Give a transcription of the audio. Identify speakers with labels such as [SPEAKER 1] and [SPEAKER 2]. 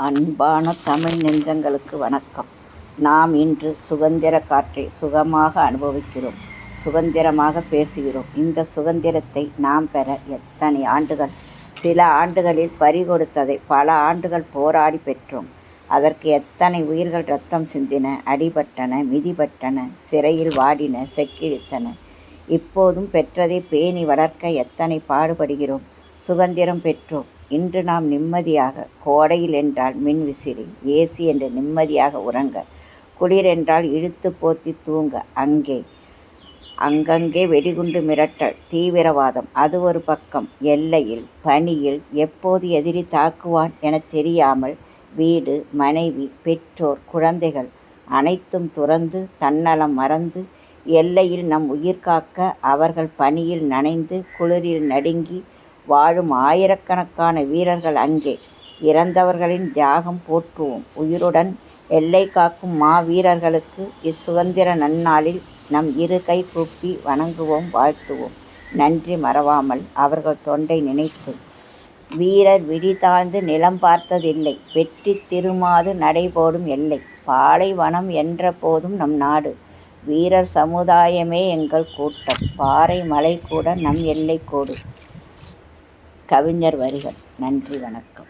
[SPEAKER 1] அன்பான தமிழ் நெஞ்சங்களுக்கு வணக்கம். நாம் இன்று சுதந்திர காற்றை சுகமாக அனுபவிக்கிறோம், சுதந்திரமாக பேசுகிறோம். இந்த சுதந்திரத்தை நாம் பெற எத்தனை ஆண்டுகள், சில ஆண்டுகளில் பறிகொடுத்ததை பல ஆண்டுகள் போராடி பெற்றோம். அதற்கு எத்தனை உயிர்கள் இரத்தம் சிந்தின, அடிபட்டன, மிதிபட்டன, சிறையில் வாடின, செக்கிழித்தன. இப்போதும் பெற்றதை பேணி வளர்க்க எத்தனை பாடுபடுகிறோம். சுதந்திரம் பெற்றோம். இன்று நாம் நிம்மதியாக, கோடையில் என்றால் மின்விசிறி, ஏசி என்று நிம்மதியாக உறங்க, குளிர் என்றால் இழுத்து போத்தி தூங்க, அங்கங்கே வெடிகுண்டு மிரட்டல், தீவிரவாதம் அது ஒரு பக்கம். எல்லையில், பனியில் எப்போது எதிரி தாக்குவான் என தெரியாமல் வீடு, மனைவி, பெற்றோர், குழந்தைகள் அனைத்தும் துறந்து, தன்னலம் மறந்து, எல்லையில் நம் உயிர் காக்க அவர்கள் பனியில் நனைந்து, குளிரில் நடுங்கி வாழும் ஆயிரக்கணக்கான வீரர்கள் அங்கே. இறந்தவர்களின் தியாகம் போற்றுவோம். உயிருடன் எல்லை காக்கும் மாவீரர்களுக்கு இச்சுதந்திர நன்னாளில் நம் இரு கை கூப்பி வணங்குவோம், வாழ்த்துவோம். நன்றி மறவாமல் அவர்கள் தொண்டை நினைத்து. வீரர் விழி தாழ்ந்து நிலம் பார்த்ததில்லை, வெற்றி திருமாது நடைபோடும் எல்லை. பாலைவனம் என்ற போதும் நம் நாடு, வீரர் சமுதாயமே எங்கள் கூட்டம். பாறை மலை கூட நம் எல்லை கோடு. கவிஞர் வரிகள். நன்றி, வணக்கம்.